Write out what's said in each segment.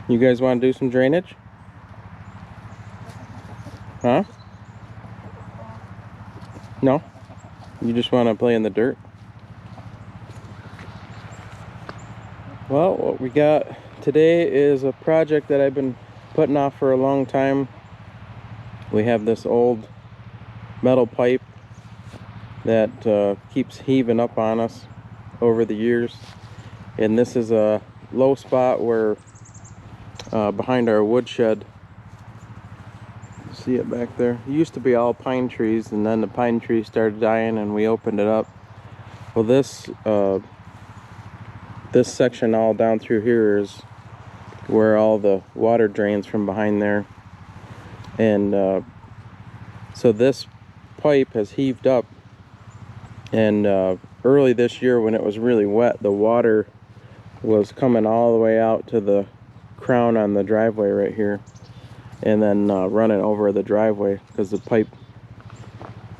You guys want to do some drainage? Huh? No? You just want to play in the dirt? Well, what we got today is a project that I've been putting off for a long time. We have this old metal pipe that keeps heaving up on us over the years. And this is a low spot where behind our woodshed, see it back there, it used to be all pine trees, and then the pine trees started dying and we opened it up. Well, this section all down through here is where all the water drains from behind there. And so this pipe has heaved up, and early this year when it was really wet, the water was coming all the way out to the crown on the driveway right here, and then running over the driveway because the pipe,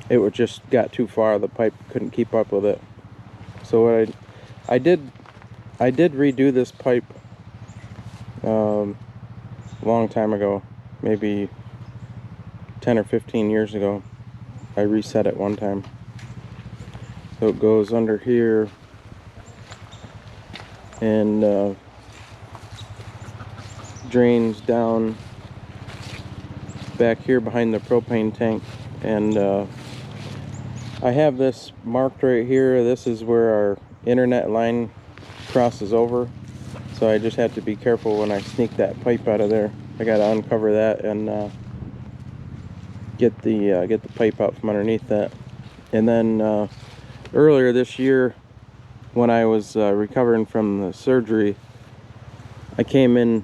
it would just got too far. The pipe couldn't keep up with it. So what I did redo this pipe a long time ago, maybe 10 or 15 years ago. I reset it one time. So it goes under here and drains down back here behind the propane tank. And I have this marked right here. This is where our internet line crosses over, so I just have to be careful when I sneak that pipe out of there. I gotta uncover that and get the pipe out from underneath that. And then earlier this year, when I was recovering from the surgery, I came in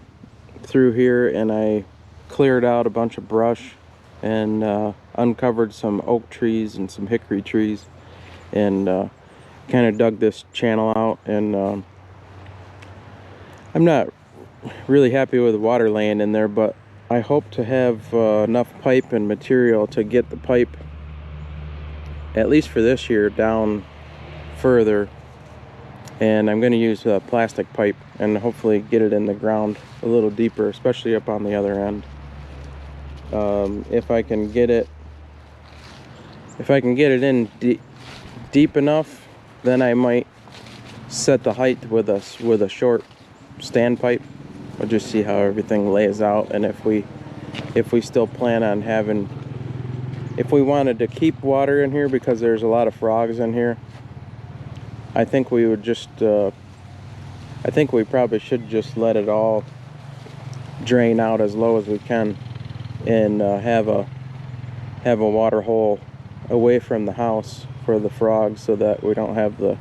through here and I cleared out a bunch of brush and uncovered some oak trees and some hickory trees, and kind of dug this channel out. And I'm not really happy with the water laying in there, but I hope to have enough pipe and material to get the pipe, at least for this year, down further. And I'm going to use a plastic pipe and hopefully get it in the ground a little deeper, especially up on the other end. If I can get it in deep enough, then I might set the height with a short standpipe. I'll just see how everything lays out, and if we still plan on having, if we wanted to keep water in here because there's a lot of frogs in here, I think we would just I think we probably should just let it all drain out as low as we can, and have a water hole away from the house for the frogs, so that we don't have the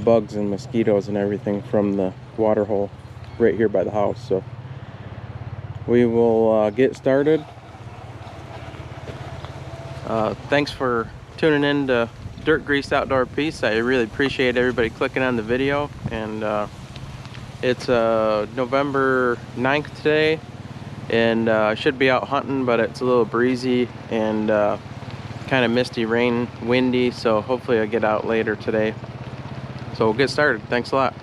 bugs and mosquitoes and everything from the water hole right here by the house. So we will get started. Thanks for tuning in to Dirt Grease Outdoor Peace. I really appreciate everybody clicking on the video. And it's November 9th today, and I should be out hunting, but it's a little breezy and kind of misty, windy, so hopefully I'll get out later today. So we'll get started. Thanks a lot.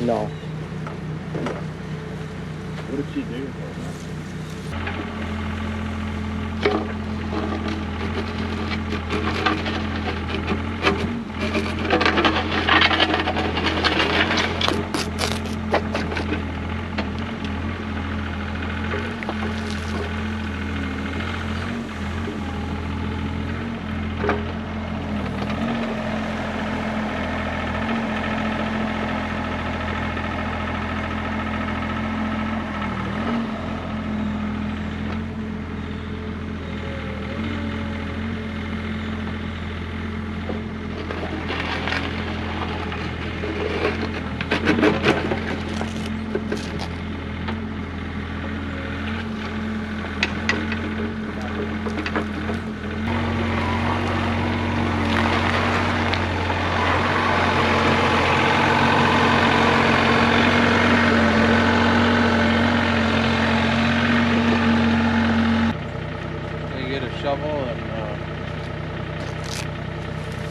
No.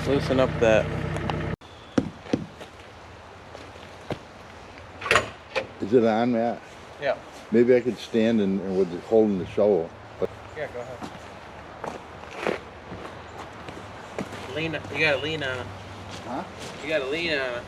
loosen up that. Is it on, Matt? Yeah. Maybe I could stand and with it holding the shovel. But Yeah, go ahead. Lean. You gotta lean on it. huh? You gotta lean on it.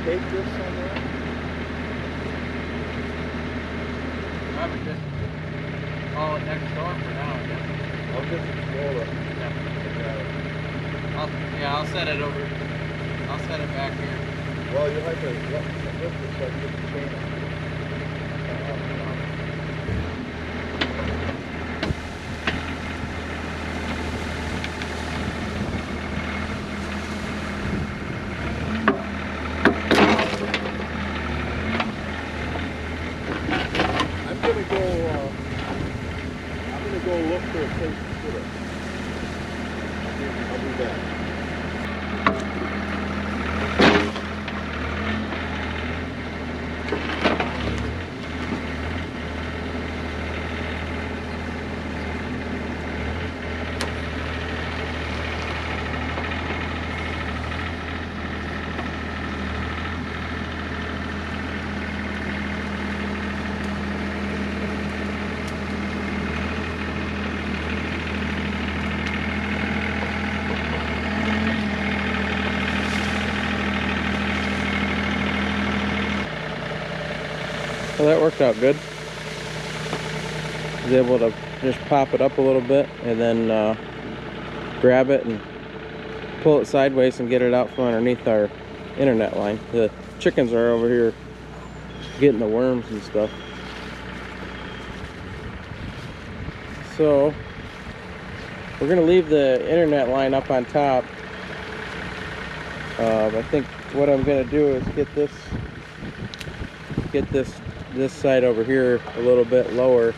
Take this somewhere? Probably just haul it next door for now, I guess. I'll just roll it. Yeah, I'll set it over. I'll set it back here. Well, you'll have to lift it so I can get the chain. I'm gonna go look for a place to put it. I'll be back. Well, that worked out good. I was able to just pop it up a little bit and then grab it and pull it sideways and get it out from underneath our internet line. The chickens are over here getting the worms and stuff. So we're gonna leave the internet line up on top. I think what I'm gonna do is get this side over here a little bit lower,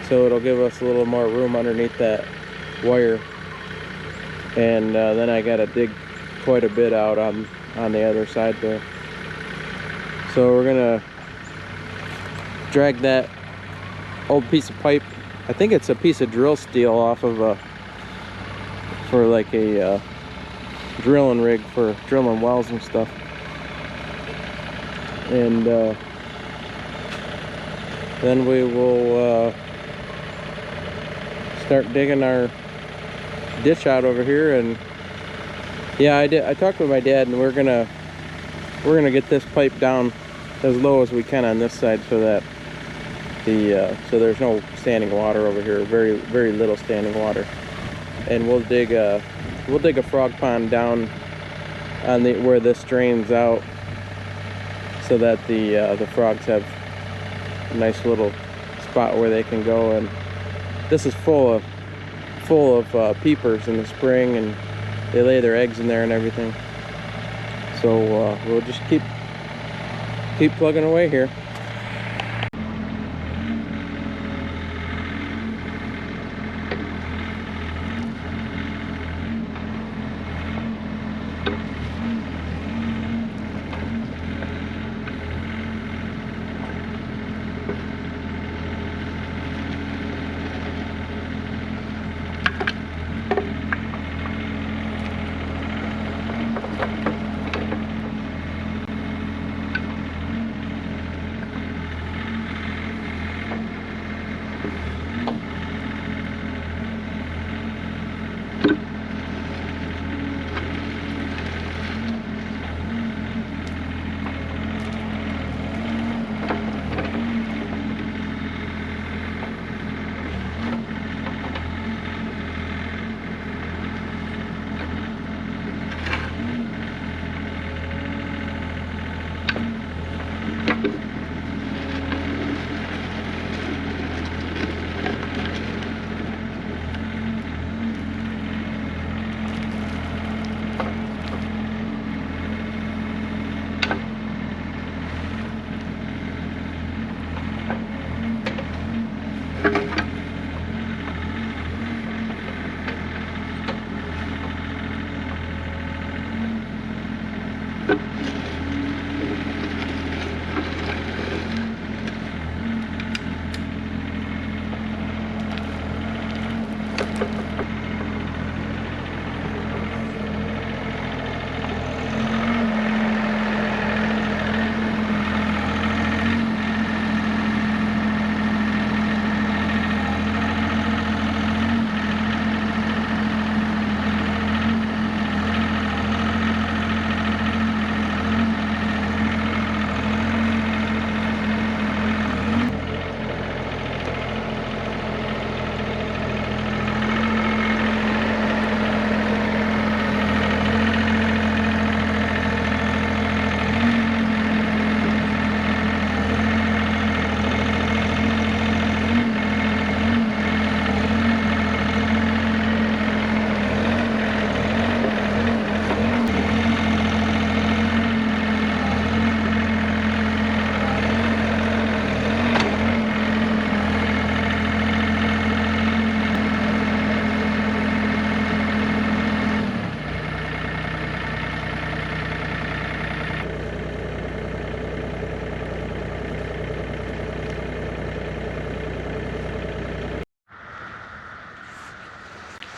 so it'll give us a little more room underneath that wire. And then I gotta dig quite a bit out on the other side there. So we're gonna drag that old piece of pipe. I think it's a piece of drill steel off of for like a drilling rig for drilling wells and stuff. And then we will start digging our ditch out over here. And yeah, I talked with my dad, and we're gonna get this pipe down as low as we can on this side, so that so there's no standing water over here, very little standing water. And we'll dig a frog pond down on where this drains out, so that the frogs have a nice little spot where they can go. And this is full of peepers in the spring, and they lay their eggs in there and everything. So we'll just keep plugging away here.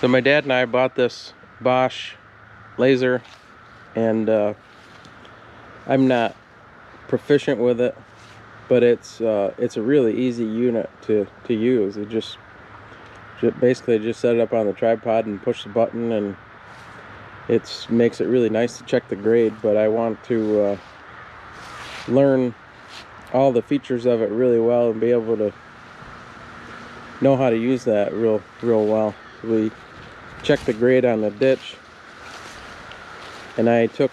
So my dad and I bought this Bosch laser, and I'm not proficient with it, but it's a really easy unit to use. It just basically just set it up on the tripod and push the button, and it makes it really nice to check the grade. But I want to learn all the features of it really well and be able to know how to use that real well. We checked the grade on the ditch, and I took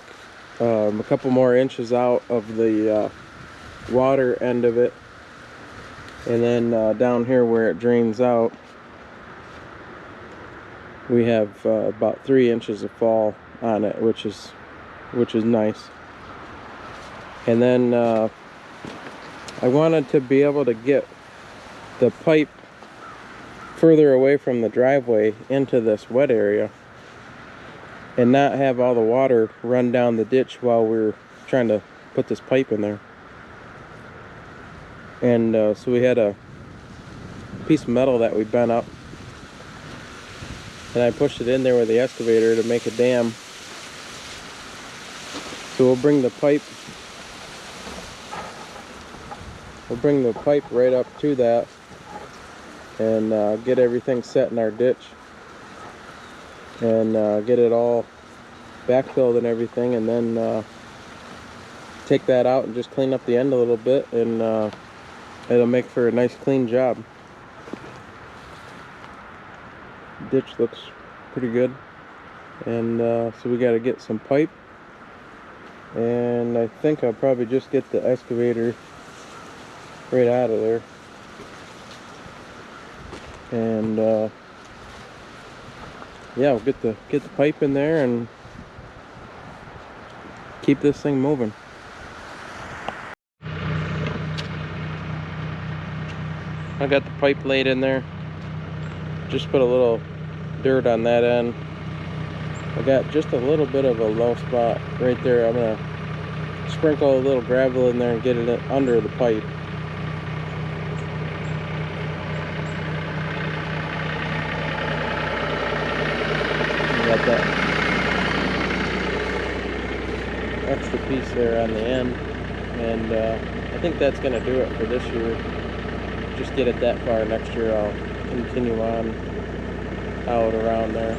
a couple more inches out of the water end of it, and then down here where it drains out, we have about 3 inches of fall on it, which is nice. And then I wanted to be able to get the pipe further away from the driveway into this wet area and not have all the water run down the ditch while we're trying to put this pipe in there. And so we had a piece of metal that we bent up, and I pushed it in there with the excavator to make a dam. So we'll bring the pipe right up to that, and get everything set in our ditch, and get it all backfilled and everything, and then take that out and just clean up the end a little bit, and it'll make for a nice clean job. Ditch looks pretty good, and so we got to get some pipe, and I think I'll probably just get the excavator right out of there, and yeah, we'll get the pipe in there and keep this thing moving. I got the pipe laid in there. Just put a little dirt on that end. I got just a little bit of a low spot right there. I'm gonna sprinkle a little gravel in there and get it under the pipe. Got that extra piece there on the end, and I think that's gonna do it for this year. Just get it that far. Next year I'll continue on out around there.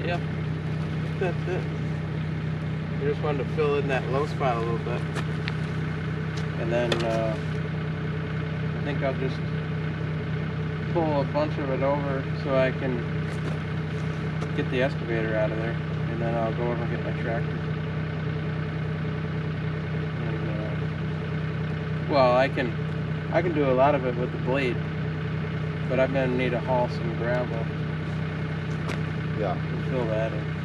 Yep, that's it. I just wanted to fill in that low spot a little bit, and then I think I'll just pull a bunch of it over so I can get the excavator out of there, and then I'll go over and get my tractor. And, well, I can I can do a lot of it with the blade, but I'm gonna need to haul some gravel Yeah. and fill that in.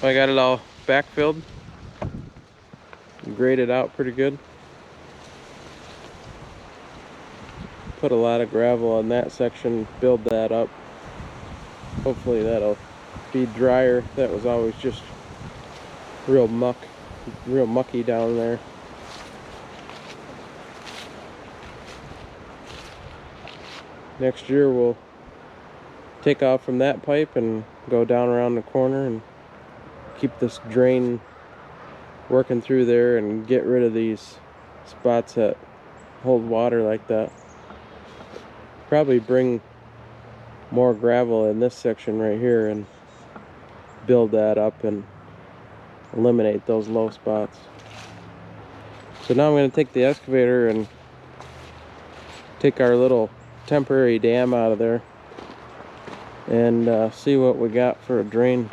I got it all backfilled, graded out pretty good. Put a lot of gravel on that section, build that up. Hopefully that'll be drier. That was always just real mucky down there. Next year we'll take off from that pipe and go down around the corner and keep this drain working through there and get rid of these spots that hold water like that. Probably bring more gravel in this section right here and build that up and eliminate those low spots. So now I'm going to take the excavator and take our little temporary dam out of there and see what we got for a drain.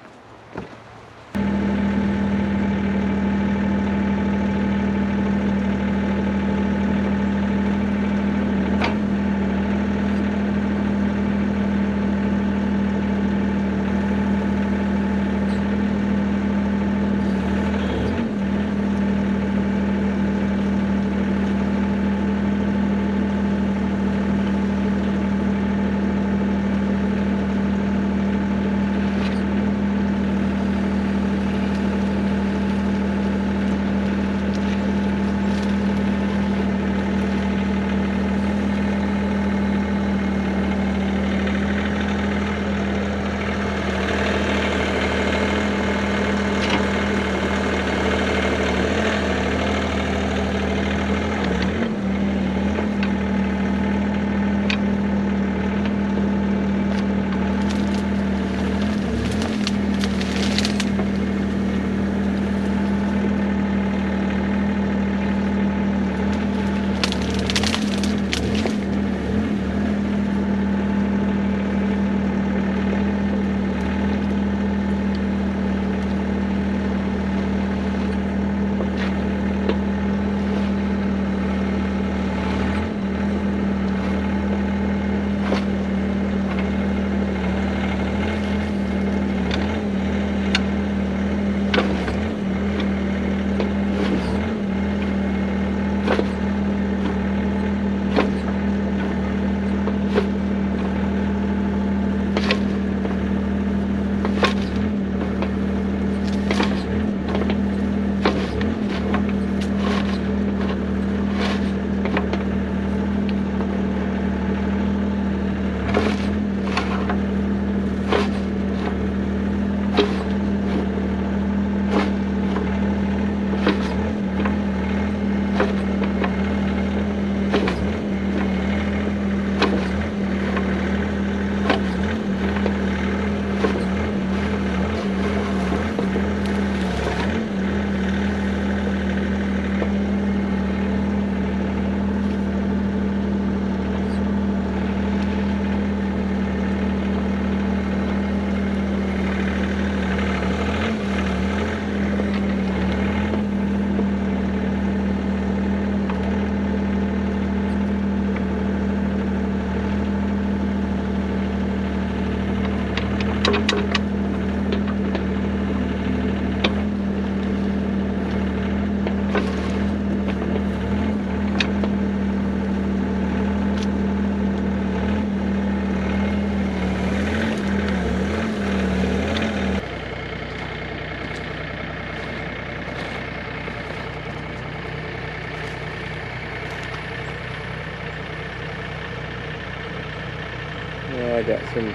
I got some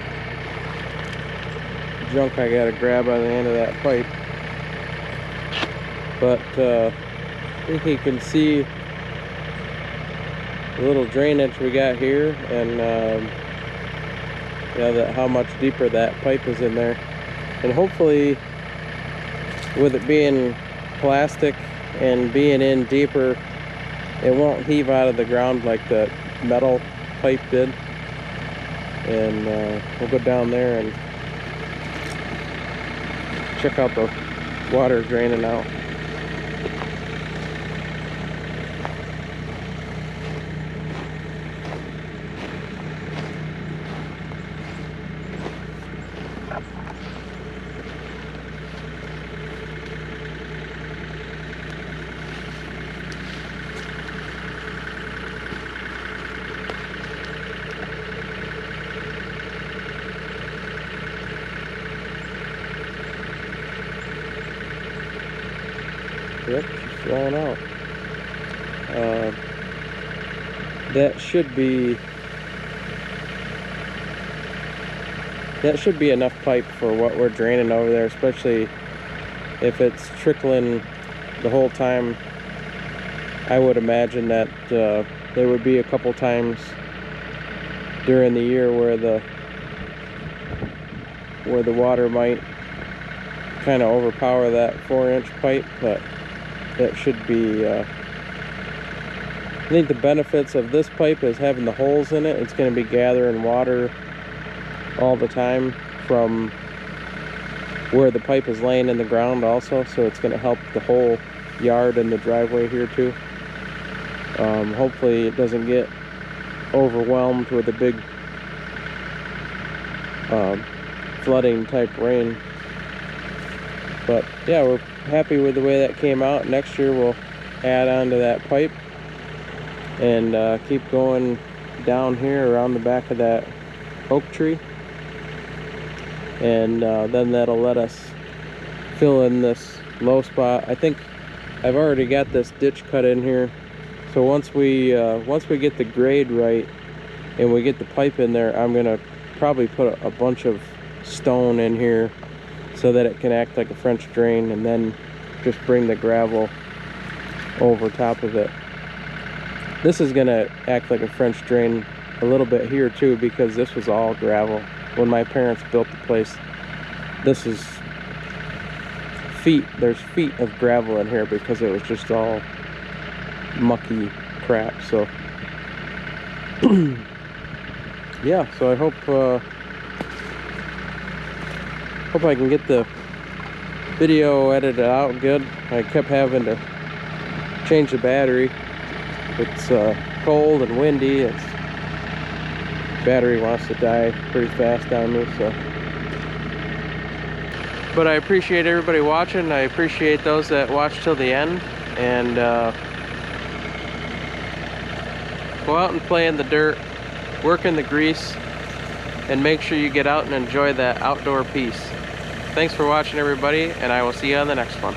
junk I gotta grab on the end of that pipe, but I think you can see the little drainage we got here, and yeah, how much deeper that pipe is in there. And hopefully, with it being plastic and being in deeper, it won't heave out of the ground like the metal pipe did. And we'll go down there and check out the water draining out. Yep, she's flowing out. That should be enough pipe for what we're draining over there, especially if it's trickling the whole time. I would imagine that there would be a couple times during the year where the water might kind of overpower that 4-inch pipe, but that should be I think the benefits of this pipe is having the holes in it. It's going to be gathering water all the time from where the pipe is laying in the ground also, so it's going to help the whole yard and the driveway here too. Hopefully it doesn't get overwhelmed with a big flooding type rain. But yeah, we're happy with the way that came out. Next year we'll add on to that pipe and keep going down here around the back of that oak tree, and then that'll let us fill in this low spot. I think I've already got this ditch cut in here, so once we get the grade right and we get the pipe in there, I'm gonna probably put a bunch of stone in here so that it can act like a French drain, and then just bring the gravel over top of it. This is gonna act like a French drain a little bit here too, because this was all gravel when my parents built the place. This is there's feet of gravel in here because it was just all mucky crap. So yeah, so I hope I can get the video edited out good. I kept having to change the battery. It's cold and windy. Battery wants to die pretty fast on me, so. But I appreciate everybody watching. I appreciate those that watch till the end, and go out and play in the dirt, work in the grease, and make sure you get out and enjoy that outdoor piece. Thanks for watching, everybody, and I will see you on the next one.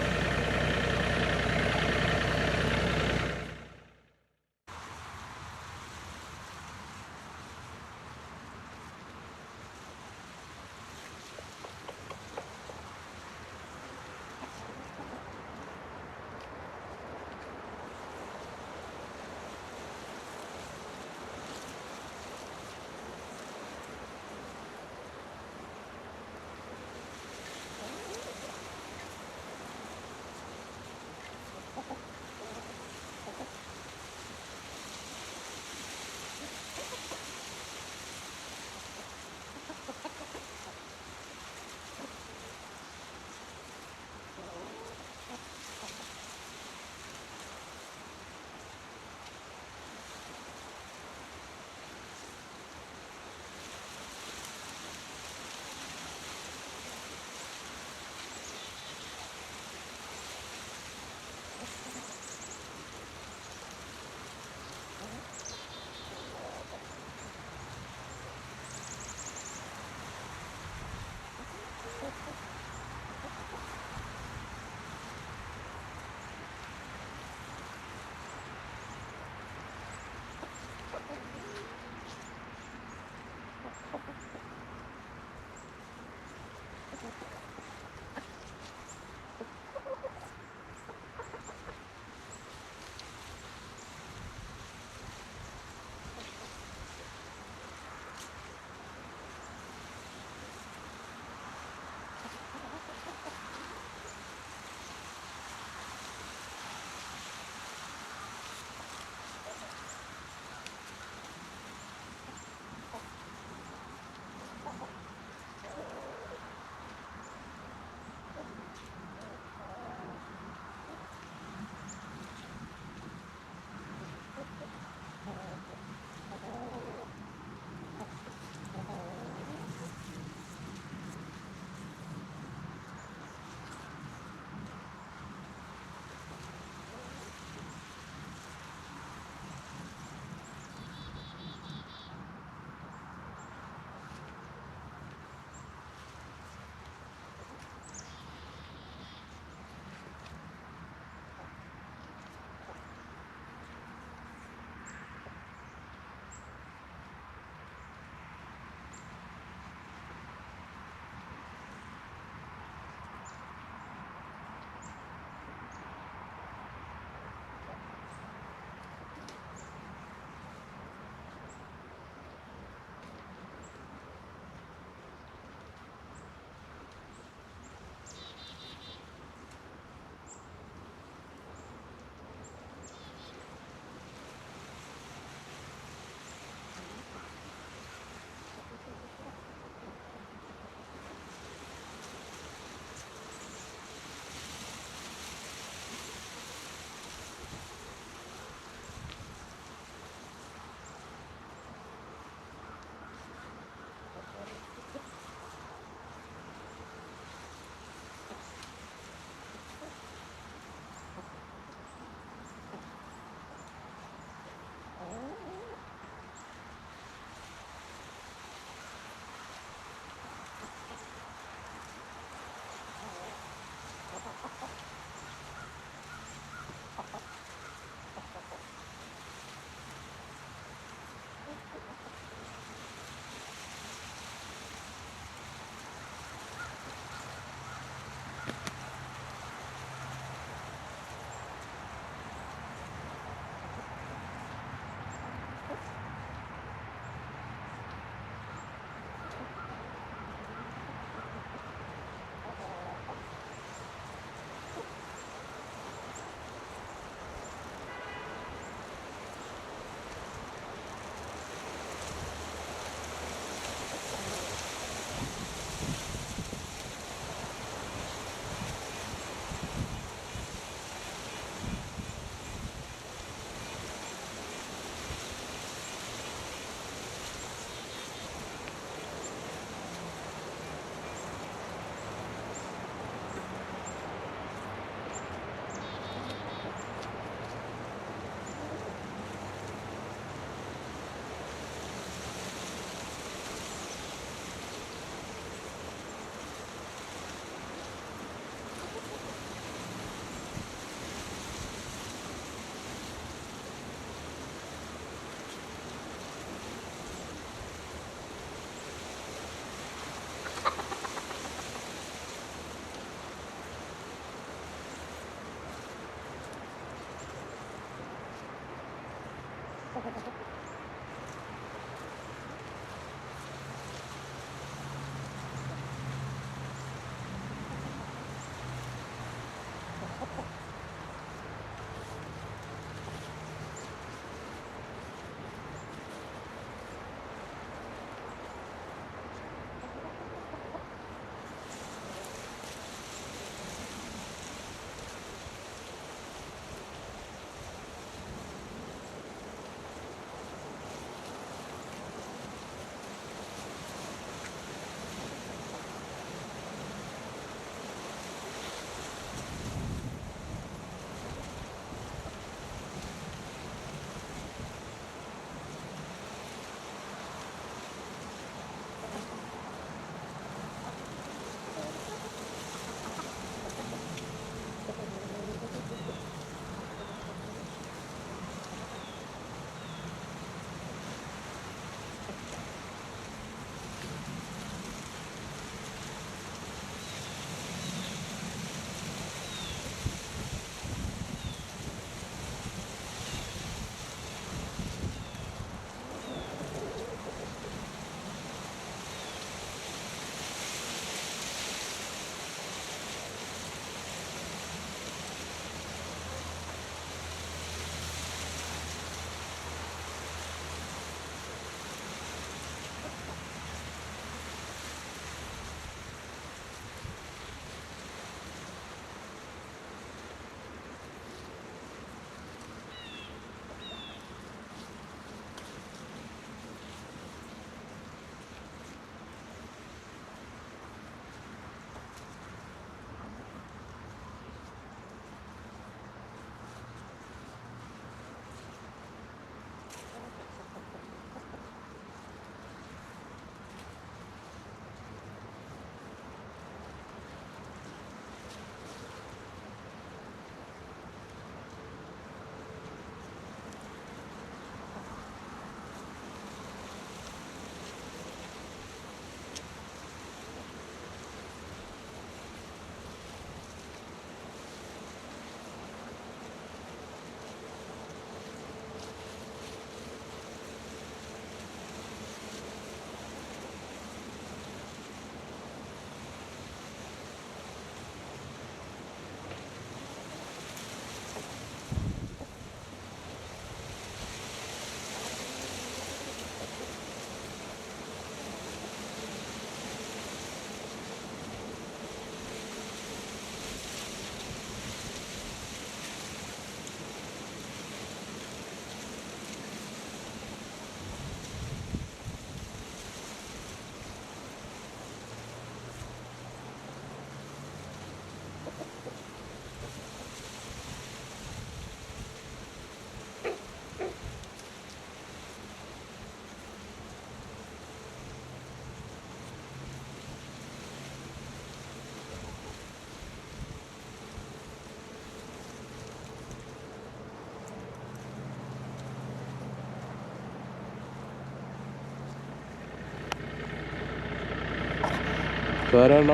So I don't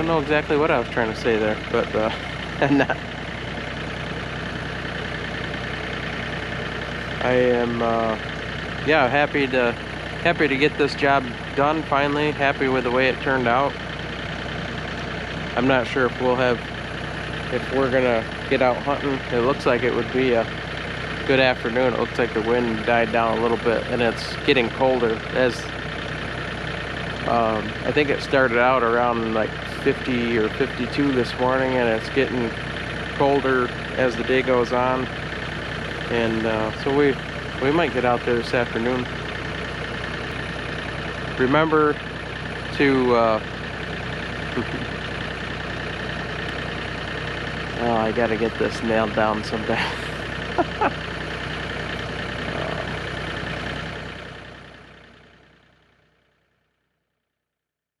know exactly what I was trying to say there, but and I am yeah, happy to get this job done finally. Happy with the way it turned out. I'm not sure if we're gonna get out hunting. It looks like it would be a good afternoon. It looks like the wind died down a little bit and it's getting colder. As I think it started out around like 50 or 52 this morning, and it's getting colder as the day goes on. And so we might get out there this afternoon. Remember to oh, I gotta get this nailed down someday.